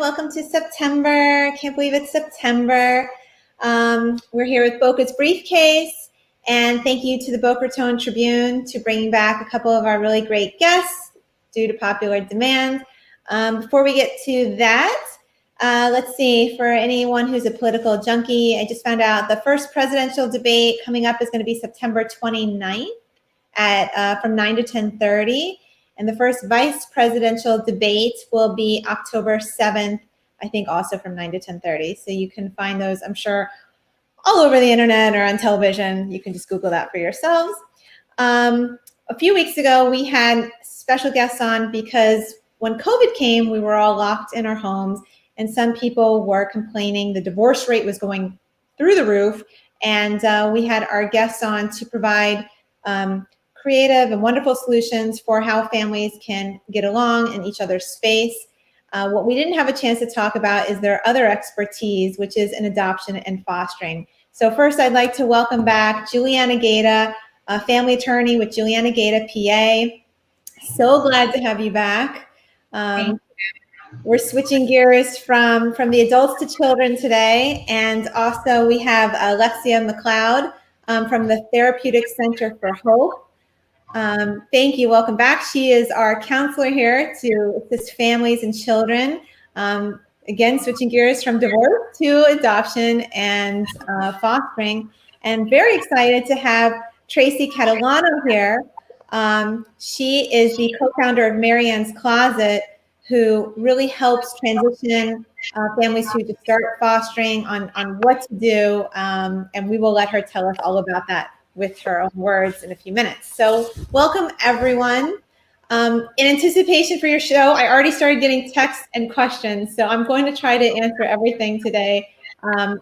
Welcome to September. Can't believe it's September. We're here with Boca's Briefcase, and thank you to the Boca Raton Tribune to bringing back a couple of our really great guests due to popular demand. Before we get to that, let's see, for anyone who's a political junkie, I just found out the first presidential debate coming up is going to be September 29th at from 9 to 10:30. And the first vice presidential debate will be October 7th, I think also from 9 to 10:30. So you can find those, I'm sure, all over the internet or on television. You can just Google that for yourselves. A few weeks ago, we had special guests on because when COVID came, we were all locked in our homes, and some people were complaining the divorce rate was going through the roof. And we had our guests on to provide creative and wonderful solutions for how families can get along in each other's space. What we didn't have a chance to talk about is their other expertise, which is in adoption and fostering. So first, I'd like to welcome back Juliana Gaita, a family attorney with Juliana Gaita, PA. So glad to have you back. We're switching gears from the adults to children today. And also we have Alexia McLeod from the Therapeutic Center for Hope. Thank you. Welcome back. She is our counselor here to assist families and children. Again, switching gears from divorce to adoption and fostering. And very excited to have Tracy Catalano here. She is the co-founder of Marianne's Closet, who really helps transition families who just start fostering on what to do. And we will let her tell us all about that with her own words in a few minutes. So welcome everyone. In anticipation for your show, I already started getting texts and questions, so I'm going to try to answer everything today.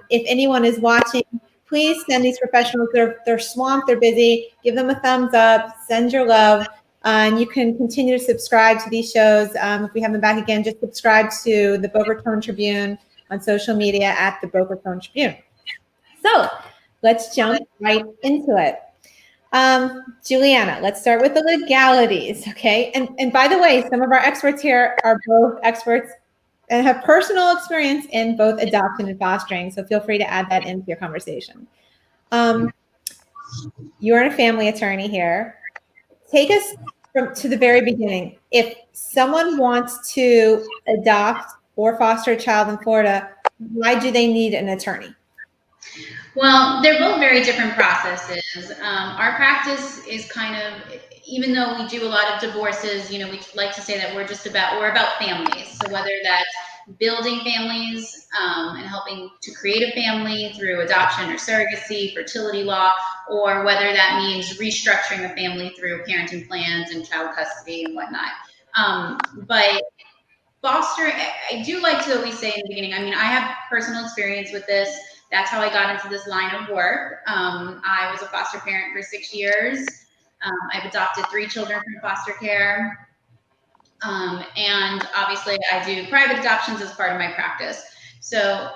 If anyone is watching, please send these professionals, they're swamped, they're busy, give them a thumbs up, send your love, and you can continue to subscribe to these shows. If we have them back again, just subscribe to the Boca Raton Tribune on social media at the Boca Raton Tribune. So let's jump right into it. Juliana, let's start with the legalities, okay? And by the way, some of our experts here are both experts and have personal experience in both adoption and fostering, so feel free to add that into your conversation. You're a family attorney here. Take us to the very beginning. If someone wants to adopt or foster a child in Florida, why do they need an attorney? Well, they're both very different processes. Our practice is kind of, even though we do a lot of divorces, you know, we like to say that we're about families. So whether that's building families and helping to create a family through adoption or surrogacy, fertility law, or whether that means restructuring a family through parenting plans and child custody and whatnot. But fostering, I do like to always say in the beginning, I mean, I have personal experience with this. That's how I got into this line of work. I was a foster parent for 6 years. I've adopted 3 children from foster care. And obviously I do private adoptions as part of my practice. So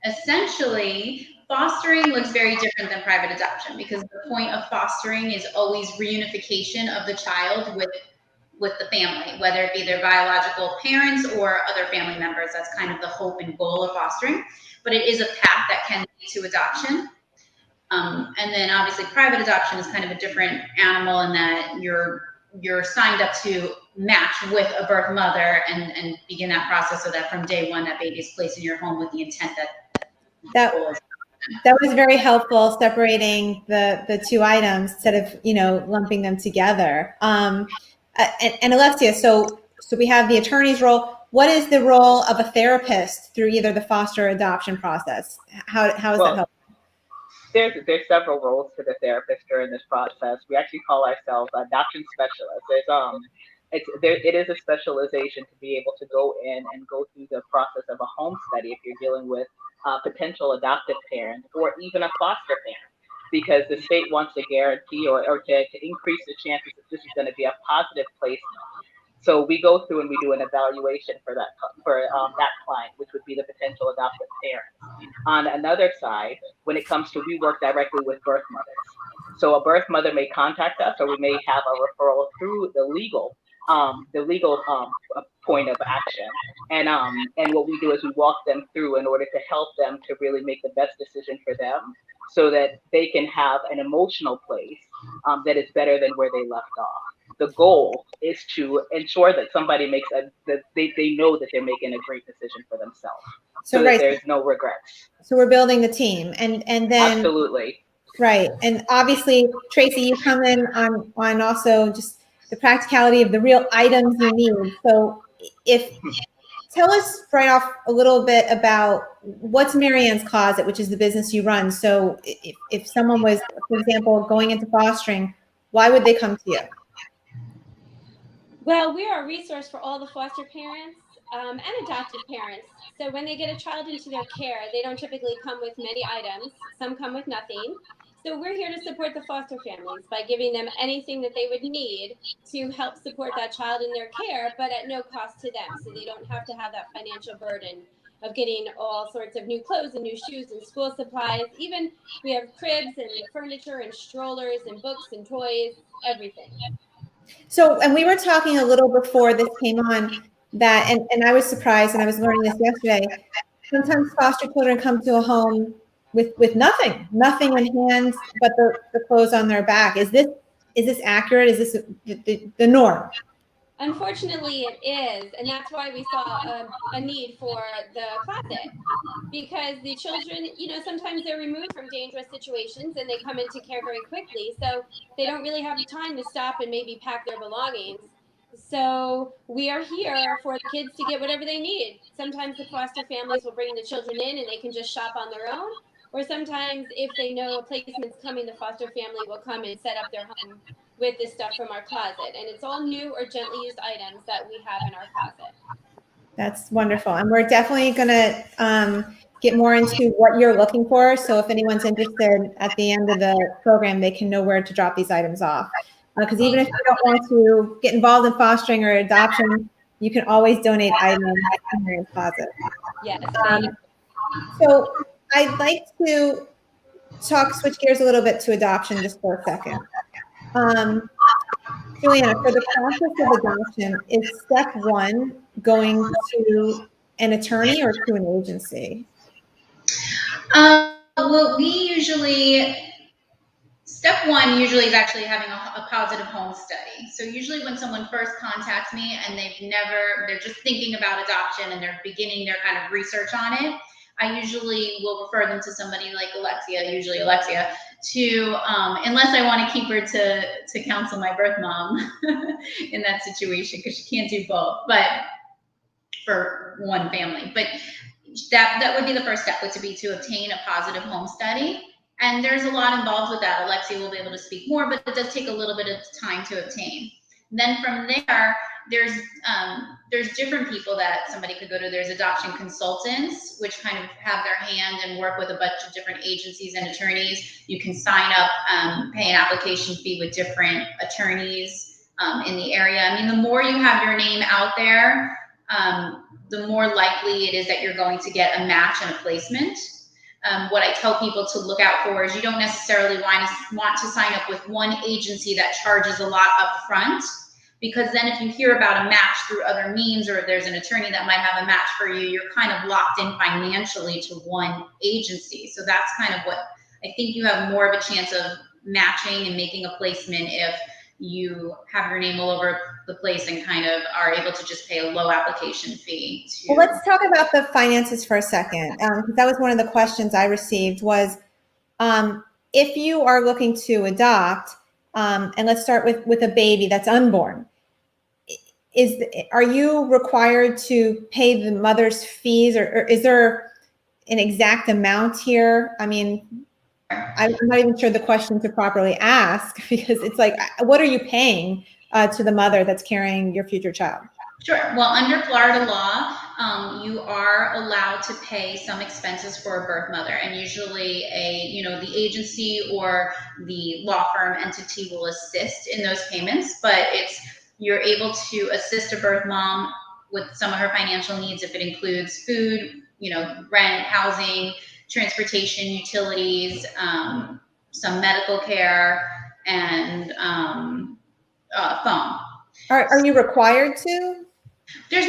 essentially, fostering looks very different than private adoption because the point of fostering is always reunification of the child with the family, whether it be their biological parents or other family members. That's kind of the hope and goal of fostering. But it is a path that can lead to adoption. And then obviously private adoption is kind of a different animal in that you're signed up to match with a birth mother and begin that process so that from day one that baby is placed in your home with the intent that was very helpful, separating the two items instead of, you know, lumping them together. And Alexia, so we have the attorney's role. What is the role of a therapist through either the foster or adoption process? How is that helpful? There's several roles to the therapist during this process. We actually call ourselves adoption specialists. It is a specialization to be able to go in and go through the process of a home study if you're dealing with a potential adoptive parent or even a foster parent, because the state wants to guarantee or to increase the chances that this is going to be a positive placement. So we go through and we do an evaluation for that client, which would be the potential adoptive parent. On another side, when it comes to, we work directly with birth mothers. So a birth mother may contact us, or we may have a referral through the legal point of action And what we do is we walk them through in order to help them to really make the best decision for them, so that they can have an emotional place that is better than where they left off. The goal is to ensure that somebody that they know that they're making a great decision for themselves, so that right. there's no regrets. So we're building the team, and then Absolutely. right, and obviously, Tracy, you come in on also just the practicality of the real items you need. So tell us right off a little bit about what's Marianne's Closet, which is the business you run. So if someone was, for example, going into fostering, why would they come to you? Well, we are a resource for all the foster parents and adoptive parents. So when they get a child into their care, they don't typically come with many items. Some come with nothing. So we're here to support the foster families by giving them anything that they would need to help support that child in their care, but at no cost to them. So they don't have to have that financial burden of getting all sorts of new clothes and new shoes and school supplies. Even we have cribs and furniture and strollers and books and toys, everything. So, and we were talking a little before this came on that, and I was surprised, and I was learning this yesterday. Sometimes foster children come to a home with nothing in hand but the clothes on their back. Is this accurate? Is this the norm? Unfortunately, it is, and that's why we saw a need for the closet, because the children, sometimes they're removed from dangerous situations and they come into care very quickly, so they don't really have time to stop and maybe pack their belongings. So we are here for the kids to get whatever they need. Sometimes the foster families will bring the children in and they can just shop on their own, or sometimes if they know a placement's coming, the foster family will come and set up their home with this stuff from our closet. And it's all new or gently used items that we have in our closet. That's wonderful. And we're definitely going to get more into what you're looking for. So if anyone's interested at the end of the program, they can know where to drop these items off. Because even if you don't want to get involved in fostering or adoption, you can always donate items in your closet. Yes. So I'd like to switch gears a little bit to adoption just for a second. Juliana, for the process of adoption, is step one going to an attorney or to an agency? Well, step one usually is actually having a positive home study. So usually when someone first contacts me and they're just thinking about adoption and they're beginning their kind of research on it, I usually will refer them to somebody like Alexia, to, unless I want to keep her to counsel my birth mom in that situation, because she can't do both, but for one family. But that would be the first step, to obtain a positive home study. And there's a lot involved with that. Alexia will be able to speak more, but it does take a little bit of time to obtain. Then from there, there's different people that somebody could go to. There's adoption consultants, which kind of have their hand and work with a bunch of different agencies and attorneys. You can sign up, pay an application fee with different attorneys in the area. I mean, the more you have your name out there, the more likely it is that you're going to get a match and a placement. What I tell people to look out for is you don't necessarily want to sign up with one agency that charges a lot up front, because then if you hear about a match through other means, or if there's an attorney that might have a match for you, you're kind of locked in financially to one agency. So that's kind of what I think you have more of a chance of matching and making a placement if you have your name all over the place and kind of are able to just pay a low application fee. Well, let's talk about the finances for a second. That was one of the questions I received was, if you are looking to adopt, and let's start with a baby that's unborn, are you required to pay the mother's fees, or is there an exact amount here? I mean, I'm not even sure the question to properly ask, because it's like, what are you paying to the mother that's carrying your future child? Sure. Well, under Florida law, you are allowed to pay some expenses for a birth mother, and usually the agency or the law firm entity will assist in those payments, but you're able to assist a birth mom with some of her financial needs if it includes food, rent, housing, transportation, utilities, some medical care, and phone. Are you required to? There's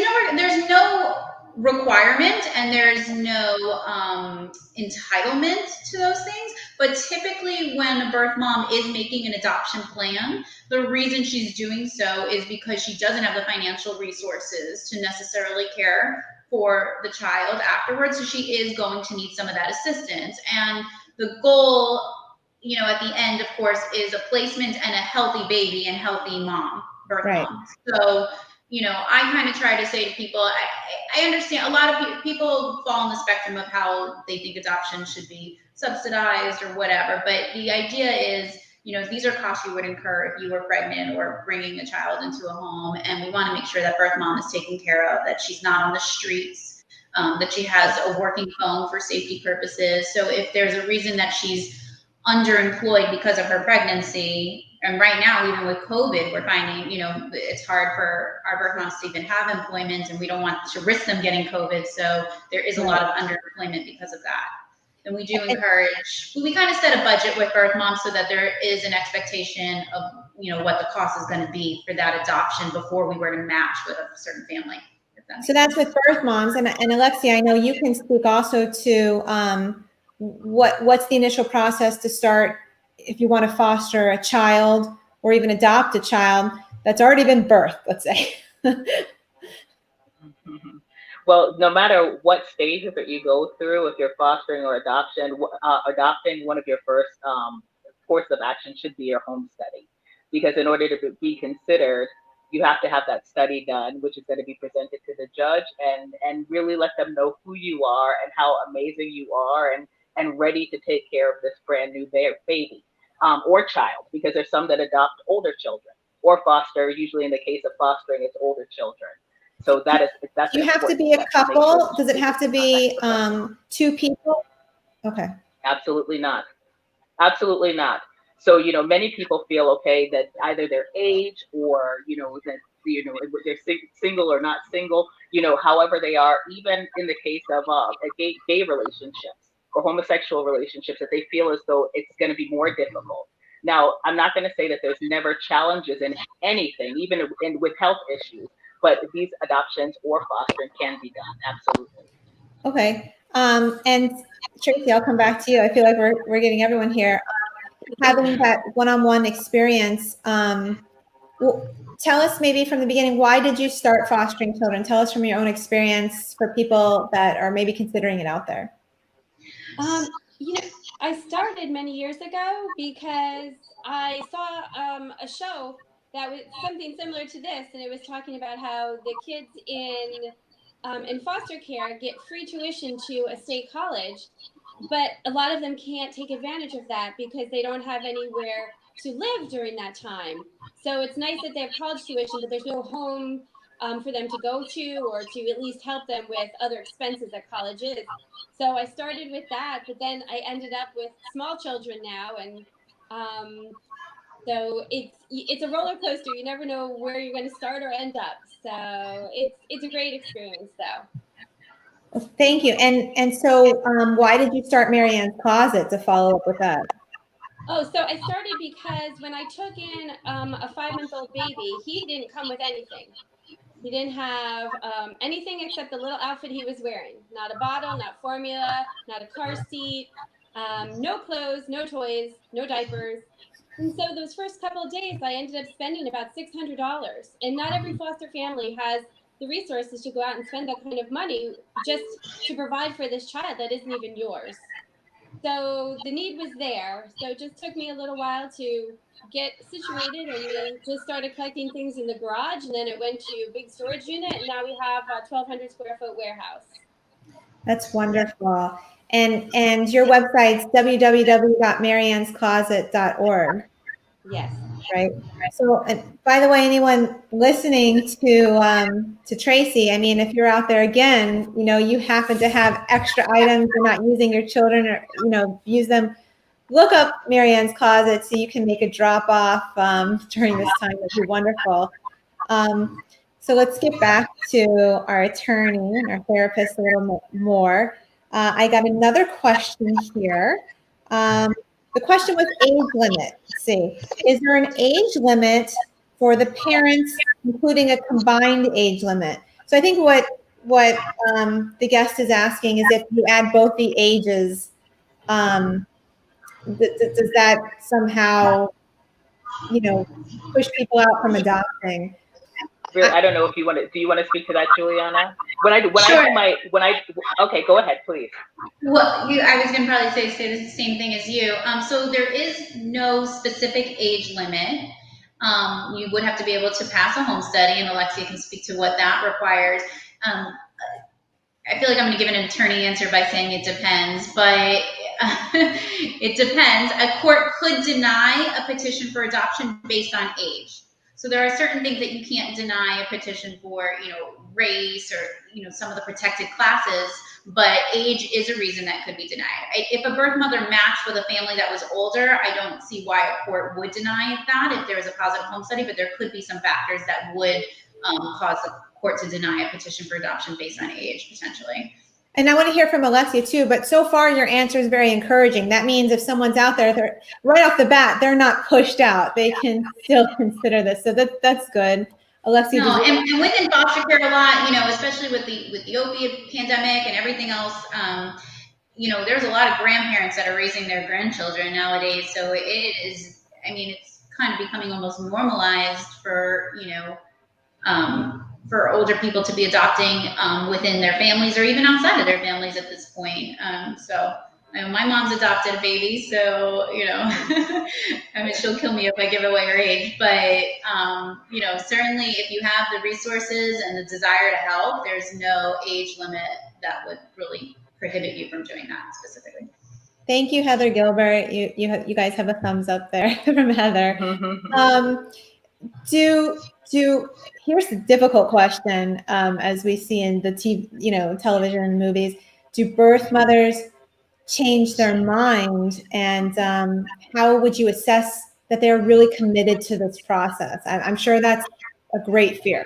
no requirement and there's no entitlement to those things. But typically, when a birth mom is making an adoption plan, the reason she's doing so is because she doesn't have the financial resources to necessarily care for the child afterwards. So she is going to need some of that assistance. And the goal, at the end, of course, is a placement and a healthy baby and healthy mom, birth Right. mom. So, I kind of try to say to people, I understand a lot of people fall on the spectrum of how they think adoption should be subsidized or whatever. But the idea is, these are costs you would incur if you were pregnant or bringing a child into a home. And we want to make sure that birth mom is taken care of, that she's not on the streets, that she has a working phone for safety purposes. So if there's a reason that she's underemployed because of her pregnancy, and right now, even with COVID, we're finding, it's hard for our birth moms to even have employment, and we don't want to risk them getting COVID. So there is a lot of underemployment because of that. And we do encourage, we kind of set a budget with birth moms so that there is an expectation of, what the cost is going to be for that adoption before we were to match with a certain family. So that's with birth moms. And Alexia, I know you can speak also to what's the initial process to start if you want to foster a child or even adopt a child that's already been birthed, let's say. Well, no matter what stages that you go through, if you're fostering or adopting, one of your first course of action should be your home study. Because in order to be considered, you have to have that study done, which is going to be presented to the judge and really let them know who you are and how amazing you are and ready to take care of this brand new baby or child, because there's some that adopt older children or foster. Usually in the case of fostering, it's older children. So that's. Do you have to be a couple? Does it have to be two people? Okay. Absolutely not. Absolutely not. So, many people feel, okay, that either their age or, that, they're single or not single, however they are, even in the case of gay relationships or homosexual relationships, that they feel as though it's going to be more difficult. Now, I'm not going to say that there's never challenges in anything, even with health issues, but these adoptions or fostering can be done. Absolutely. Okay. And Tracy, I'll come back to you. I feel like we're getting everyone here. Having that one-on-one experience, well, tell us maybe from the beginning, why did you start fostering children? Tell us from your own experience for people that are maybe considering it out there. I started many years ago because I saw a show that was something similar to this, and it was talking about how the kids in foster care get free tuition to a state college, but a lot of them can't take advantage of that because they don't have anywhere to live during that time. So it's nice that they have college tuition, but there's no home for them to go to or to at least help them with other expenses that college is. So I started with that, but then I ended up with small children now, and so it's a roller coaster. You never know where you're going to start or end up. So it's a great experience, though. Well, thank you. And so why did you start Marianne's Closet, to follow up with that? Oh, so I started because when I took in a 5-month-old baby, he didn't come with anything. He didn't have anything except the little outfit he was wearing. Not a bottle, not formula, not a car seat, no clothes, no toys, no diapers. And so those first couple of days, I ended up spending about $600. And not every foster family has the resources to go out and spend that kind of money just to provide for this child that isn't even yours. So the need was there. So it just took me a little while to get situated, and we just started collecting things in the garage, and then it went to a big storage unit, and now we have a 1,200 square foot warehouse. That's wonderful. And your website's www.mariannescloset.org. Yes. Right. So, and by the way, anyone listening to Tracy, I mean, if you're out there again, you happen to have extra items, you're not using your children, or use them, look up Marianne's Closet so you can make a drop off during this time. That'd be wonderful. So let's get back to our attorney and our therapist a little more. I got another question here. The question was age limit. Let's see, is there an age limit for the parents, including a combined age limit? So I think what the guest is asking is if you add both the ages, does that somehow, push people out from adopting? Really, I don't know if you want to. Do you want to speak to that, Juliana? Sure. Okay, go ahead, please. Well, I was going to probably say the same thing as you. So there is no specific age limit. You would have to be able to pass a home study, and Alexia can speak to what that requires. I feel like I'm going to give an attorney answer by saying it depends, but it depends. A court could deny a petition for adoption based on age. So there are certain things that you can't deny a petition for, race or, some of the protected classes, but age is a reason that could be denied. If a birth mother matched with a family that was older, I don't see why a court would deny that if there was a positive home study, but there could be some factors that would cause the court to deny a petition for adoption based on age, potentially. And I want to hear from Alexia too, but so far your answer is very encouraging. That means if someone's out there, they're right off the bat, they're not pushed out. They can still consider this. So that's good. Alexia. No, and within foster care a lot, especially with the opiate pandemic and everything else, there's a lot of grandparents that are raising their grandchildren nowadays. So it is, it's kind of becoming almost normalized for older people to be adopting within their families or even outside of their families at this point. So my mom's adopted a baby, so she'll kill me if I give away her age. But certainly if you have the resources and the desire to help, there's no age limit that would really prohibit you from doing that specifically. Thank you, Heather Gilbert. You guys have a thumbs up there from Heather. Here's the difficult question, as we see in the television and movies. Do birth mothers change their mind, and how would you assess that they're really committed to this process? I'm sure that's a great fear.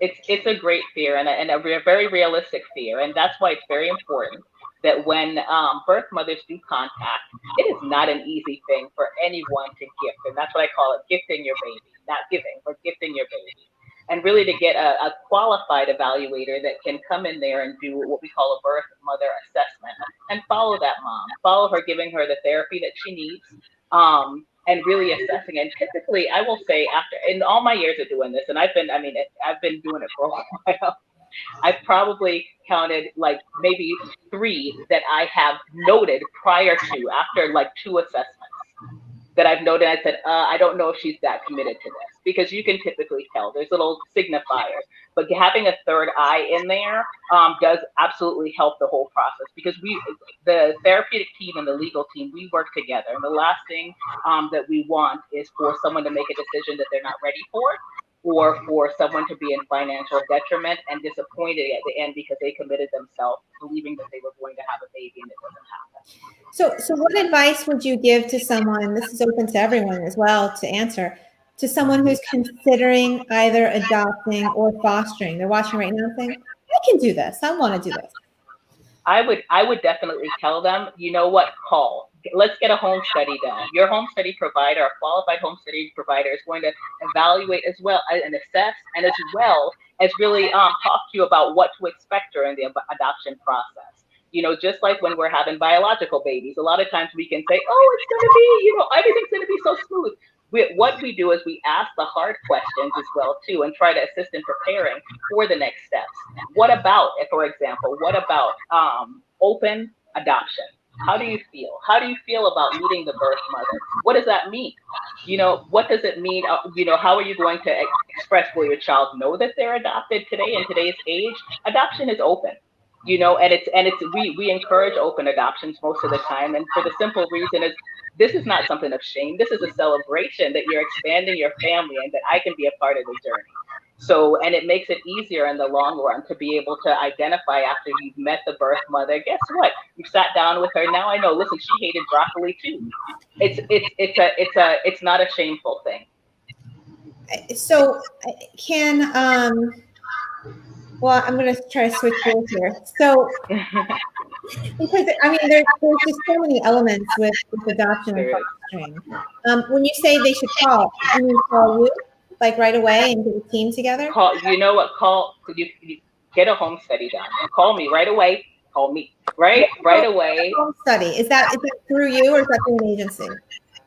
It's a great fear and a very realistic fear, and that's why it's very important that when birth mothers do contact, it is not an easy thing for anyone to gift, and that's what I call it, gifting your baby, not giving, but gifting your baby. And really to get a qualified evaluator that can come in there and do what we call a birth mother assessment and follow that mom, follow her, giving her the therapy that she needs, and really assessing. And typically, I will say, after in all my years of doing this, and I've been doing it for a while, I've probably counted like maybe 3 that I have noted prior to, after like 2 assessments, that I've noted. I said, I don't know if she's that committed to this, because you can typically tell. There's little signifiers, but having a third eye in there does absolutely help the whole process, because the therapeutic team and the legal team, we work together. And the last thing that we want is for someone to make a decision that they're not ready for, or for someone to be in financial detriment and disappointed at the end because they committed themselves believing that they were going to have a baby and it doesn't happen. So what advice would you give to someone, this is open to everyone as well to answer, to someone who's considering either adopting or fostering? They're watching right now saying, I can do this. I want to do this. I would definitely tell them, you know what, call. Let's get a home study done. Your home study provider, a qualified home study provider, is going to evaluate as well and assess, and as well as really talk to you about what to expect during the adoption process. Just like when we're having biological babies, a lot of times we can say, oh, it's going to be, everything's going to be so smooth. What we do is we ask the hard questions as well too, and try to assist in preparing for the next steps. What about, for example, open adoption? How do you feel? How do you feel about meeting the birth mother? What does that mean? What does it mean? How are you going to express, will your child know that they're adopted today in today's age? Adoption is open. We encourage open adoptions most of the time, and for the simple reason is this is not something of shame. This is a celebration that you're expanding your family and that I can be a part of the journey. So, and it makes it easier in the long run to be able to identify after you've met the birth mother. Guess what? You've sat down with her. Now I know. Listen, she hated broccoli too. It's not a shameful thing. So, well, I'm going to try to switch gears here. So, because there's just so many elements with adoption and fostering. When you say they should call, you mean call you, like right away, and get a team together? Call. You know what? Call. get a home study done and call me right away. Call me right away. Home study, is that through you or is that through an agency?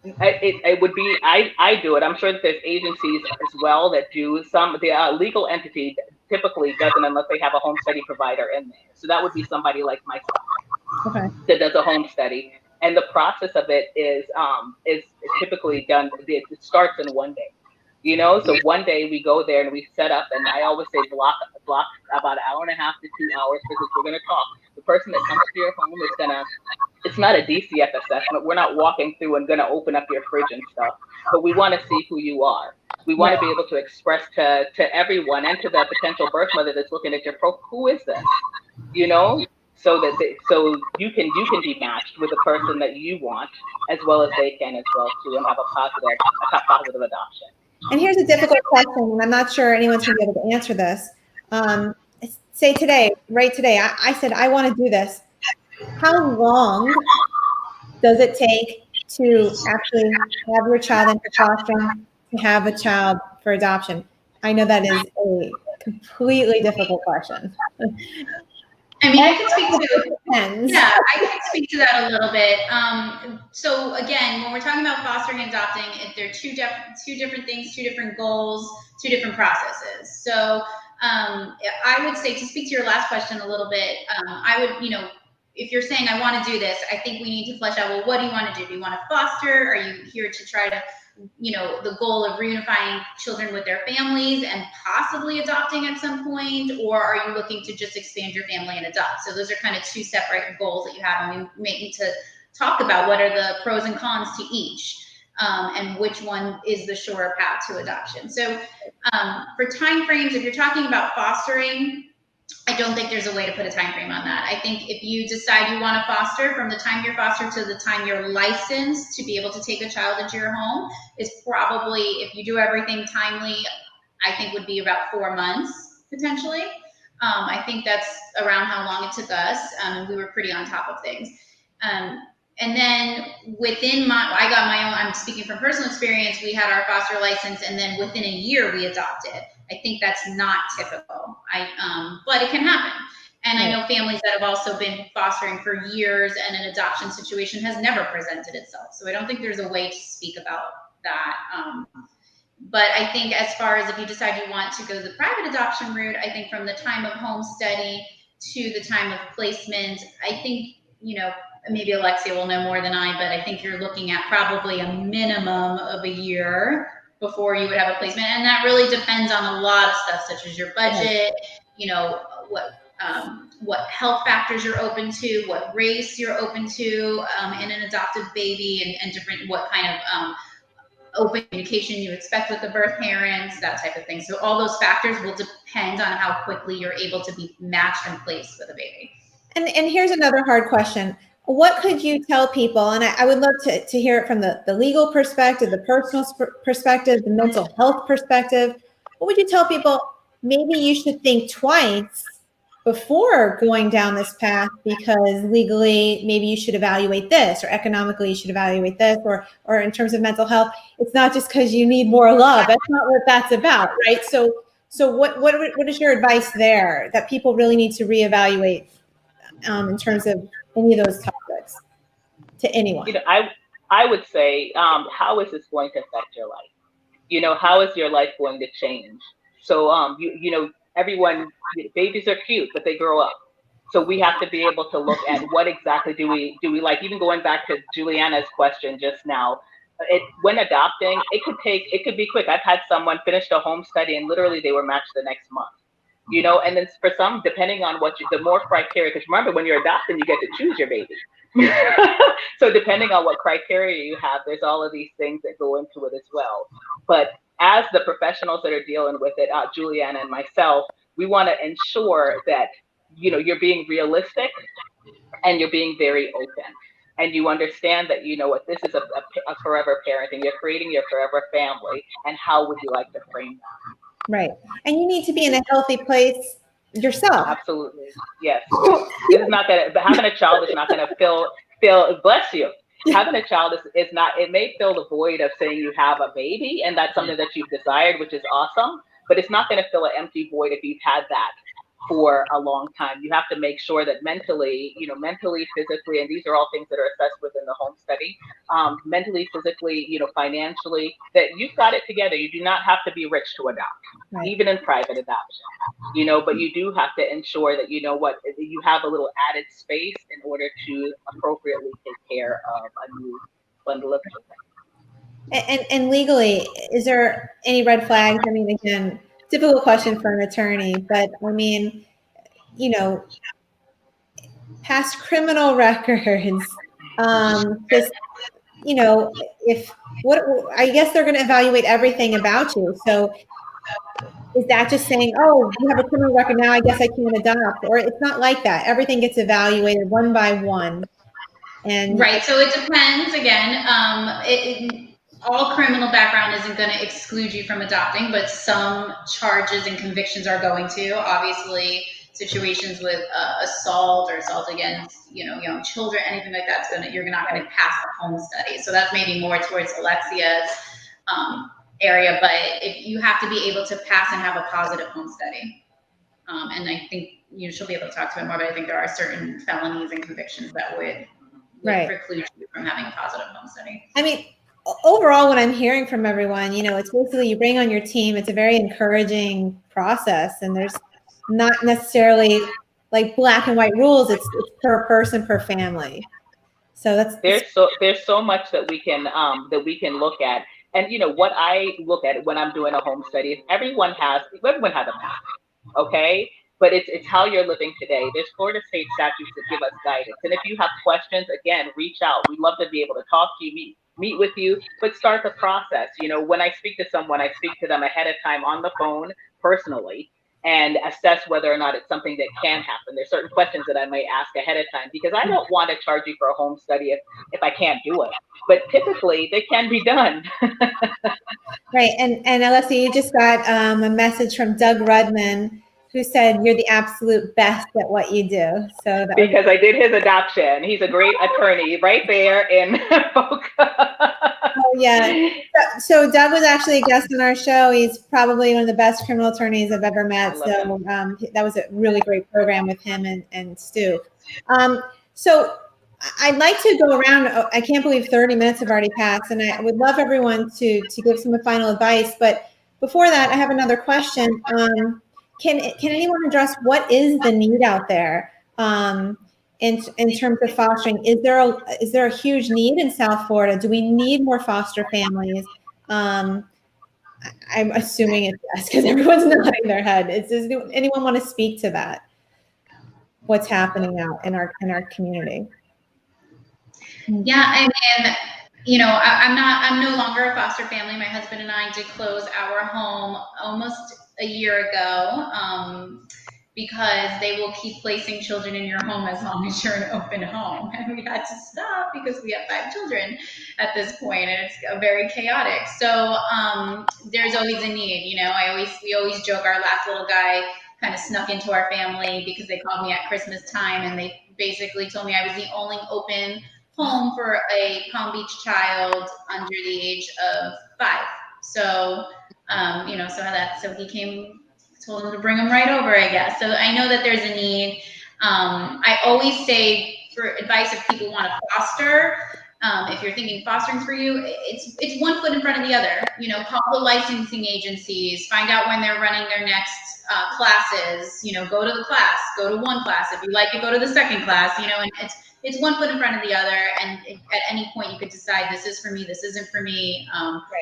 It would be, I do it. I'm sure that there's agencies as well that do some. The legal entity typically doesn't unless they have a home study provider in there. So that would be somebody like myself that does a home study. And the process of it is typically done. It starts in one day. You know, so one day we go there and we set up, and I always say block about an hour and a half to 2 hours because we're going to talk. The person that comes to your home is it's not a DCF assessment. We're not walking through and going to open up your fridge and stuff, but we want to see who you are. We want to be able to express to everyone and to the potential birth mother that's looking at your profile, who is this? You know, so you can be matched with the person that you want as well as they can as well too, and have a positive adoption. And here's a difficult question, and I'm not sure anyone's going to be able to answer this. Say today, I said, I want to do this. How long does it take to actually have your child into fostering, to have a child for adoption? I know that is a completely difficult question. I mean, I can speak to that a little bit. So again, when we're talking about fostering and adopting, they're two different things, two different goals, two different processes. So I would say, to speak to your last question a little bit, I would, if you're saying I want to do this, I think we need to flesh out, well, what do you want to do? Do you want to foster? Are you here to try to, the goal of reunifying children with their families and possibly adopting at some point? Or are you looking to just expand your family and adopt? So those are kind of two separate goals that you have, and we may need to talk about what are the pros and cons to each, and which one is the surer path to adoption. So for timeframes, if you're talking about fostering, I don't think there's a way to put a time frame on that. I think if you decide you want to foster, from the time you're fostered to the time you're licensed to be able to take a child into your home is probably, if you do everything timely, I think would be about 4 months potentially. I think that's around how long it took us. We were pretty on top of things. And then I got my own, I'm speaking from personal experience, we had our foster license, and then within a year we adopted. I think that's not typical, but it can happen. And I know families that have also been fostering for years, and an adoption situation has never presented itself. So I don't think there's a way to speak about that. But I think as far as if you decide you want to go the private adoption route, I think from the time of home study to the time of placement, I think, maybe Alexia will know more than I, but I think you're looking at probably a minimum of a year before you would have a placement. And that really depends on a lot of stuff, such as your budget, what health factors you're open to, what race you're open to in an adoptive baby, and different, what kind of open communication you expect with the birth parents, that type of thing. So all those factors will depend on how quickly you're able to be matched and placed with a baby. And here's another hard question. What could you tell people, and I would love to hear it from the legal perspective, the personal perspective, the mental health perspective. What would you tell people? Maybe you should think twice before going down this path, because legally, maybe you should evaluate this, or economically, you should evaluate this, or in terms of mental health, it's not just because you need more love. That's not what that's about, right? So what is your advice there that people really need to reevaluate in terms of any of those topics to anyone? I would say, how is this going to affect your life? How is your life going to change? So, everyone, babies are cute, but they grow up. So we have to be able to look at what exactly do we like. Even going back to Juliana's question just now, when adopting, it could be quick. I've had someone finish a home study and literally they were matched the next month. And then for some, depending on the more criteria, because remember, when you're adopting, you get to choose your baby. So depending on what criteria you have, there's all of these things that go into it as well. But as the professionals that are dealing with it, Juliana and myself, we want to ensure that, you're being realistic and you're being very open. And you understand that, what this is a forever parenting. You're creating your forever family. And how would you like to frame that? Right. And you need to be in a healthy place yourself. Absolutely. Yes. This is not that, but having a child is not going to feel, bless you. Having a child is not, it may fill the void of saying you have a baby, and that's something that you've desired, which is awesome, but it's not going to fill an empty void if you've had that for a long time. You have to make sure that mentally, mentally, physically, and these are all things that are assessed within the home study, mentally, physically, financially, that you've got it together. You do not have to be rich to adopt, Right. even in private adoption, but you do have to ensure that, you have a little added space in order to appropriately take care of a new bundle of children. And legally, is there any red flags? I mean, again, difficult question for an attorney, but I mean, past criminal records, just, I guess they're going to evaluate everything about you. So is that just saying, oh, you have a criminal record now, I guess I can't adopt? Or it's not like that. Everything gets evaluated one by one. And right. So it depends. Again, all criminal background isn't going to exclude you from adopting, but some charges and convictions are going to. Obviously, situations with assault or assault against young children, anything like that's you're not going to pass the home study. So that's maybe more towards Alexia's area, but if you have to be able to pass and have a positive home study. And I think she'll be able to talk to it more, but I think there are certain felonies and convictions that would preclude you from having a positive home study. I mean, overall, what I'm hearing from everyone, it's basically you bring on your team. It's a very encouraging process, and there's not necessarily like black and white rules. It's per person, per family. So there's so much that we can look at. And what I look at when I'm doing a home study is everyone has a path, okay? But it's how you're living today. There's Florida state statutes that give us guidance. And if you have questions, again, reach out. We'd love to be able to talk to you, meet with you, but start the process. When I speak to someone, I speak to them ahead of time on the phone personally and assess whether or not it's something that can happen. There's certain questions that I might ask ahead of time because I don't want to charge you for a home study if I can't do it. But typically they can be done. Right. And Alexia, you just got a message from Doug Rudman, who said you're the absolute best at what you do. So because I did his adoption. He's a great attorney right there in Boca. Oh yeah. So Doug was actually a guest on our show. He's probably one of the best criminal attorneys I've ever met. So that was a really great program with him and Stu. So I'd like to go around. I can't believe 30 minutes have already passed, and I would love everyone to give some final advice. But before that, I have another question. Can anyone address what is the need out there in terms of fostering? Is there a huge need in South Florida? Do we need more foster families? I'm assuming it's yes because everyone's nodding their head. Does anyone want to speak to that? What's happening out in our community? Yeah, I mean, I'm no longer a foster family. My husband and I did close our home almost a year ago because they will keep placing children in your home as long as you're an open home. And we had to stop because we have 5 children at this point, and it's very chaotic. So there's always a need. We always joke our last little guy kind of snuck into our family because they called me at Christmas time, and they basically told me I was the only open home for a Palm Beach child under the age of 5. So, so he came, told him to bring him right over, I guess. So I know that there's a need. I always say for advice if people want to foster, if you're thinking fostering's for you, it's one foot in front of the other. Call the licensing agencies, find out when they're running their next classes. Go to the class, go to one class. If you like it, go to the second class. And it's one foot in front of the other, and at any point you could decide this is for me, this isn't for me.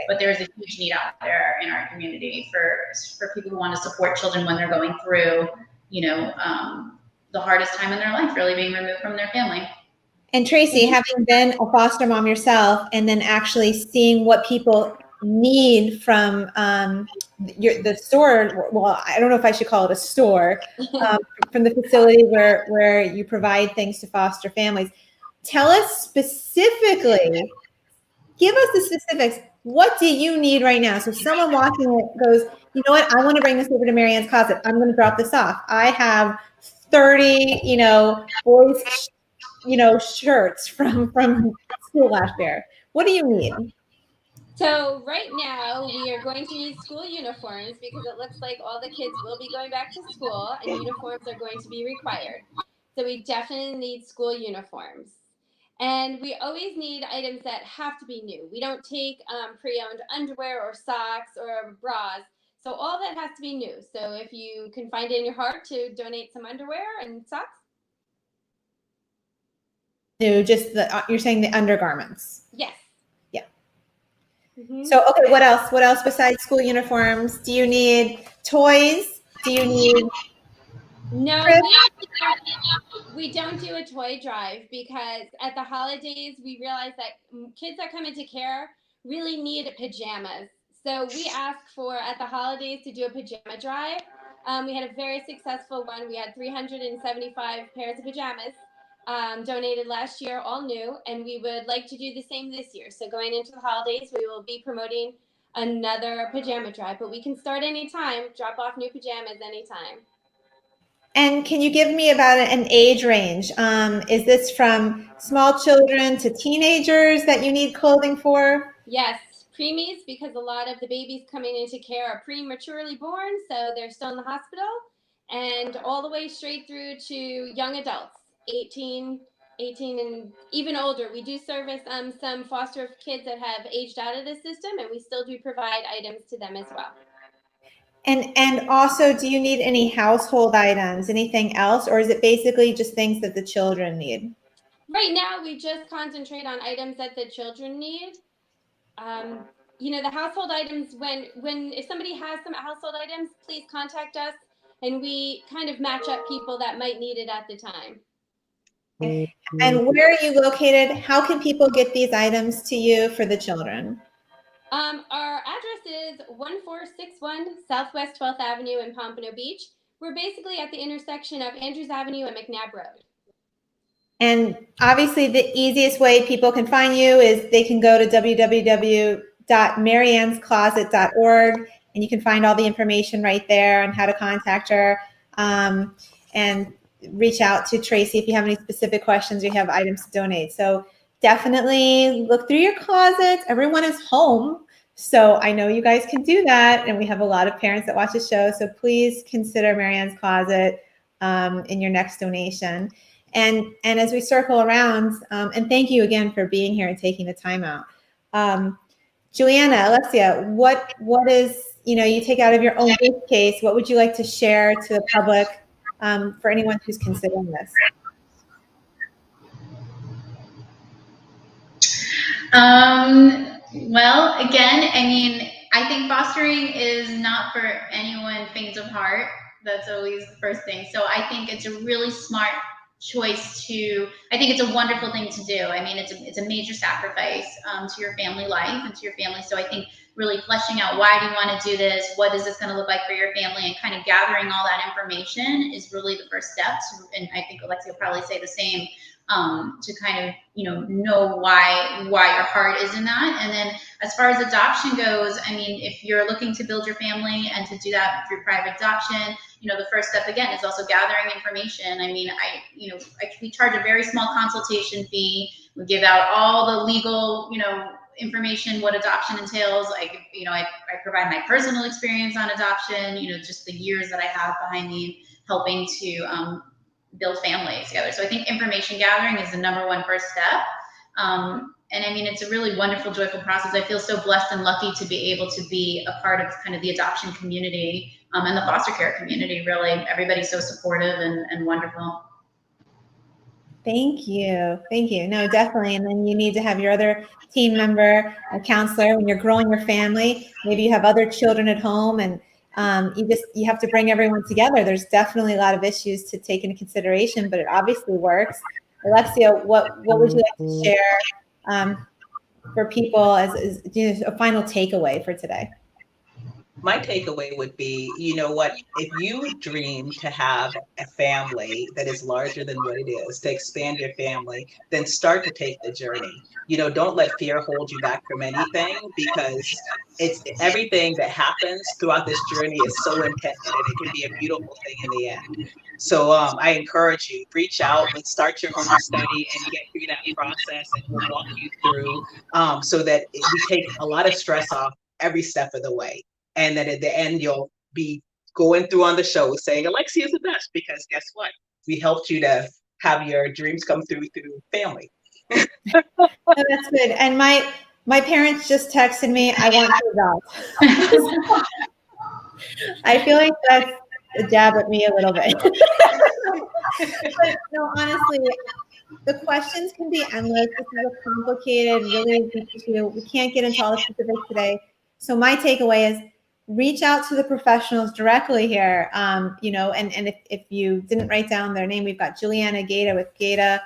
But there is a huge need out there in our community for people who want to support children when they're going through, the hardest time in their life, really being removed from their family. And Tracy, having been a foster mom yourself, and then actually seeing what people need from the store, well, I don't know if I should call it a store, from the facility where you provide things to foster families. Tell us specifically, give us the specifics. What do you need right now? So someone watching it goes, you know what, I want to bring this over to Marianne's closet. I'm going to drop this off. I have 30, boys, shirts from school last year. What do you need? So right now we are going to need school uniforms because it looks like all the kids will be going back to school and uniforms are going to be required. So we definitely need school uniforms. And we always need items that have to be new. We don't take pre-owned underwear or socks or bras. So all that has to be new. So if you can find it in your heart to donate some underwear and socks. New, just you're saying the undergarments. Yes. Yeah. Mm-hmm. So, okay, what else? What else besides school uniforms? Do you need toys? Do you need? No, we don't do a toy drive because at the holidays we realize that kids that come into care really need pajamas. So we ask for at the holidays to do a pajama drive. We had a very successful one. We had 375 pairs of pajamas donated last year, all new, and we would like to do the same this year. So going into the holidays, we will be promoting another pajama drive, but we can start anytime, drop off new pajamas anytime. And can you give me about an age range? Is this from small children to teenagers that you need clothing for? Yes, preemies, because a lot of the babies coming into care are prematurely born, so they're still in the hospital, and all the way straight through to young adults, 18 and even older. We do service some foster kids that have aged out of the system, and we still do provide items to them as well. And also, do you need any household items, anything else, or is it basically just things that the children need? Right now, we just concentrate on items that the children need. The household items, if somebody has some household items, please contact us and we kind of match up people that might need it at the time. And where are you located? How can people get these items to you for the children? Our address is 1461 Southwest 12th Avenue in Pompano Beach. We're basically at the intersection of Andrews Avenue and McNabb Road. And obviously the easiest way people can find you is they can go to www.maryannscloset.org and you can find all the information right there on how to contact her, and reach out to Tracy if you have any specific questions or you have items to donate. So definitely look through your closets. Everyone is home. So I know you guys can do that. And we have a lot of parents that watch the show. So please consider Marianne's Closet in your next donation. And as we circle around, and thank you again for being here and taking the time out. Juliana, Alexia, what is, you take out of your own briefcase, what would you like to share to the public for anyone who's considering this? Well, again, I think fostering is not for anyone faint of heart. That's always the first thing. So I think it's a really smart choice I think it's a wonderful thing to do. It's a major sacrifice to your family life and to your family. So I think really fleshing out why do you want to do this? What is this going to look like for your family? And kind of gathering all that information is really the first step. And I think Alexia will probably say the same, to kind of, know why your heart is in that. And then as far as adoption goes, if you're looking to build your family and to do that through private adoption, the first step again is also gathering information. We charge a very small consultation fee. We give out all the legal, information, what adoption entails. I provide my personal experience on adoption, just the years that I have behind me helping to build families together. So I think information gathering is the number one first step. It's a really wonderful, joyful process. I feel so blessed and lucky to be able to be a part of kind of the adoption community and the foster care community. Really, everybody's so supportive and wonderful. Thank you. Thank you. No, definitely. And then you need to have your other team member, a counselor, when you're growing your family. Maybe you have other children at home and you have to bring everyone together. There's definitely a lot of issues to take into consideration, but it obviously works. Alexia, what would you like to share for people as a final takeaway for today? My takeaway would be, you know what, if you dream to have a family that is larger than what it is, to expand your family, then start to take the journey. You know, don't let fear hold you back from anything, because it's everything that happens throughout this journey is so intended, and it can be a beautiful thing in the end. So I encourage you, reach out, let's start your home study and get through that process, and we'll walk you through so that we take a lot of stress off every step of the way. And then at the end, you'll be going through on the show saying, Alexia is the best, because guess what? We helped you to have your dreams come through family. Oh, that's good. And my parents just texted me, I want your job. I feel like that's a jab at me a little bit. But no, honestly, the questions can be endless. This is a complicated, really deep issue. We can't get into all the specifics today. So my takeaway is reach out to the professionals directly here. You know, and if you didn't write down their name, we've got Juliana Gaita with Gaita,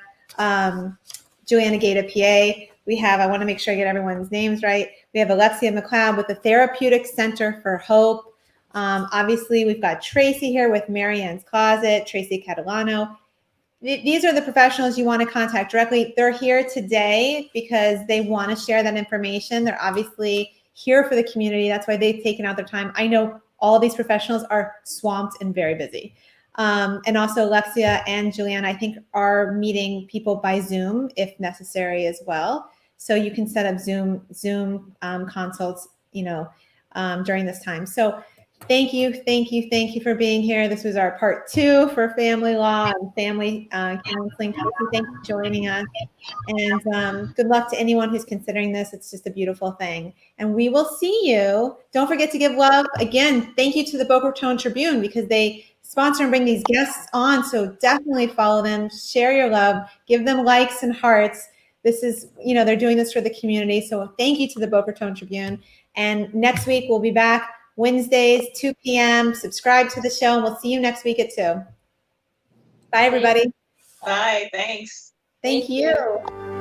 Juliana Gaita PA. We have, I want to make sure I get everyone's names right. We have Alexia McLeod with the Therapeutic Center for Hope. Obviously, we've got Tracy here with Marianne's Closet, Tracy Catalano. These are the professionals you want to contact directly. They're here today because they want to share that information. They're obviously here for the community. That's why they've taken out their time. I know all of these professionals are swamped and very busy. And also Alexia and Juliana, I think, are meeting people by Zoom if necessary as well. So you can set up Zoom consults, you know, during this time. So thank you for being here. This was our part 2 for family law and family counseling. Thank you for joining us. And good luck to anyone who's considering this. It's just a beautiful thing. And we will see you. Don't forget to give love. Again, thank you to the Boca Raton Tribune, because they sponsor and bring these guests on. So definitely follow them, share your love, give them likes and hearts. This is, you know, they're doing this for the community. So thank you to the Boca Raton Tribune. And next week we'll be back Wednesdays, 2 p.m. Subscribe to the show, and we'll see you next week at 2. Bye, everybody. Bye. Thanks. Thank you.